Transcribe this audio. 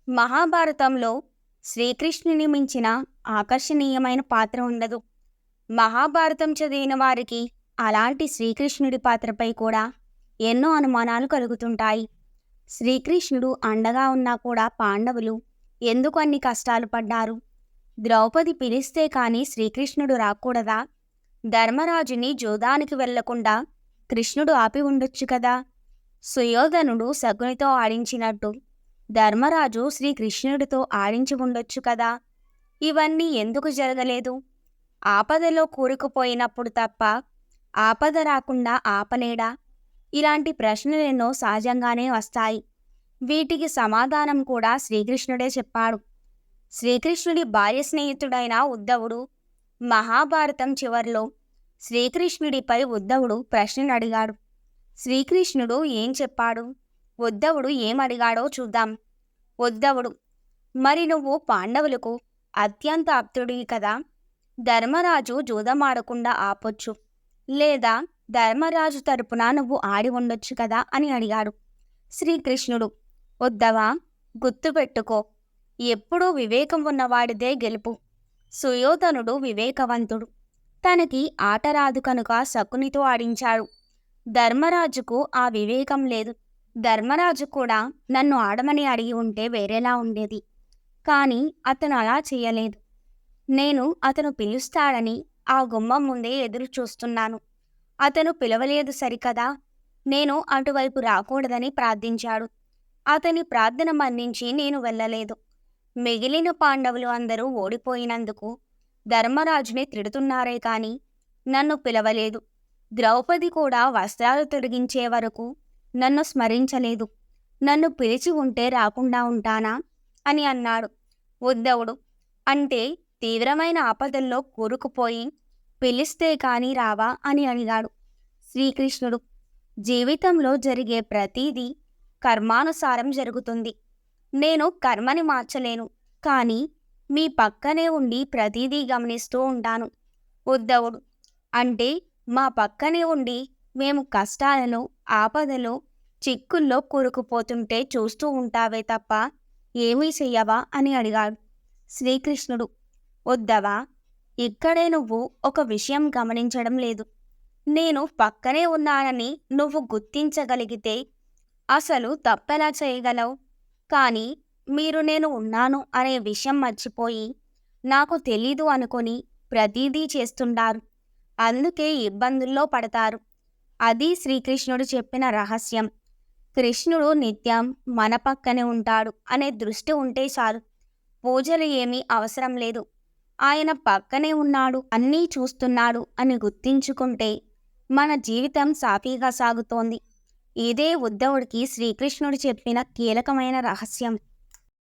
మహాభారతంలో శ్రీకృష్ణుని మించిన ఆకర్షణీయమైన పాత్ర ఉండదు. మహాభారతం చదివిన వారికి అలాంటి శ్రీకృష్ణుడి పాత్రపై కూడా ఎన్నో అనుమానాలు కలుగుతుంటాయి. శ్రీకృష్ణుడు అండగా ఉన్నా కూడా పాండవులు ఎందుకు అన్ని కష్టాలు పడ్డారు? ద్రౌపది పిలిస్తే కాని శ్రీకృష్ణుడు రాకూడదా? ధర్మరాజుని జూదానికి వెళ్లకుండా కృష్ణుడు ఆపి ఉండొచ్చు కదా? సుయోధనుడు శకునితో ఆడించినట్టు ధర్మరాజు శ్రీకృష్ణుడితో ఆడించి ఉండొచ్చు కదా? ఇవన్నీ ఎందుకు జరగలేదు? ఆపదలో కూరుకుపోయినప్పుడు తప్ప ఆపద రాకుండా ఆపలేడా? ఇలాంటి ప్రశ్నలెన్నో సహజంగానే వస్తాయి. వీటికి సమాధానం కూడా శ్రీకృష్ణుడే చెప్పాడు. శ్రీకృష్ణుడి భార్య స్నేహితుడైన ఉద్ధవుడు మహాభారతం చివర్లో శ్రీకృష్ణుడిపై ఉద్ధవుడు ప్రశ్నలు అడిగాడు. శ్రీకృష్ణుడు ఏం చెప్పాడు? ఉద్ధవుడు ఏమడిగాడో చూద్దాం. ఉద్ధవుడు: మరి నువ్వు పాండవులకు అత్యంత ఆప్తుడివి కదా, ధర్మరాజు జూదమాడకుండా ఆపొచ్చు, లేదా ధర్మరాజు తరపున నువ్వు ఆడి ఉండొచ్చు కదా అని అడిగాడు. శ్రీకృష్ణుడు: ఉద్ధవా, గుర్తుపెట్టుకో, ఎప్పుడూ వివేకం ఉన్నవాడిదే గెలుపు. సుయోధనుడు వివేకవంతుడు. తనకి ఆట రాదు కనుక శకునితో ఆడించాడు. ధర్మరాజుకు ఆ వివేకం లేదు. ధర్మరాజు కూడా నన్ను ఆడమని అడిగి ఉంటే వేరేలా ఉండేది. కానీ అతను అలా చేయలేదు. నేను అతను పిలుస్తాడని ఆ గుమ్మం ముందే ఎదురు చూస్తున్నాను. అతను పిలవలేదు సరికదా, నేను అటువైపు రాకూడదని ప్రార్థించాడు. అతని ప్రార్థన మన్నించి నేను వెళ్ళలేదు. మిగిలిన పాండవులు అందరూ ఓడిపోయినందుకు ధర్మరాజుని తిడుతున్నారే కాని నన్ను పిలవలేదు. ద్రౌపది కూడా వస్త్రాలు తొలగించే వరకు నన్ను స్మరించలేదు. నన్ను పిలిచి ఉంటే రాకుండా ఉంటానా అని అన్నాడు. ఉద్ధవుడు: అంటే తీవ్రమైన ఆపదల్లో కూరుకుపోయి పిలిస్తే కాని రావా అని అడిగాడు. శ్రీకృష్ణుడు: జీవితంలో జరిగే ప్రతీదీ కర్మానుసారం జరుగుతుంది. నేను కర్మని మార్చలేను, కానీ మీ పక్కనే ఉండి ప్రతీదీ గమనిస్తూ ఉంటాను. ఉద్ధవుడు: అంటే మా పక్కనే ఉండి మేము కష్టాలలో, ఆపదలో, చిక్కుల్లో కూరుకుపోతుంటే చూస్తూ ఉంటావే తప్ప ఏమీ చెయ్యవా అని అడిగాడు. శ్రీకృష్ణుడు: ఉద్ధవా, ఇక్కడే నువ్వు ఒక విషయం గమనించడం లేదు. నేను పక్కనే ఉన్నానని నువ్వు గుర్తించగలిగితే అసలు తప్పెలా చేయగలవు? కానీ మీరు నేను ఉన్నాను అనే విషయం మర్చిపోయి నాకు తెలీదు అనుకొని ప్రతీదీ చేస్తుంటారు. అందుకే ఇబ్బందుల్లో పడతారు. అది శ్రీకృష్ణుడు చెప్పిన రహస్యం. కృష్ణుడు నిత్యం మన పక్కనే ఉంటాడు అనే దృష్టి ఉంటే చాలు. పూజలు ఏమీ అవసరం లేదు. ఆయన పక్కనే ఉన్నాడు, అన్నీ చూస్తున్నాడు అని గుర్తించుకుంటే మన జీవితం సాఫీగా సాగుతోంది. ఇదే ఉద్ధవుడికి శ్రీకృష్ణుడు చెప్పిన కీలకమైన రహస్యం.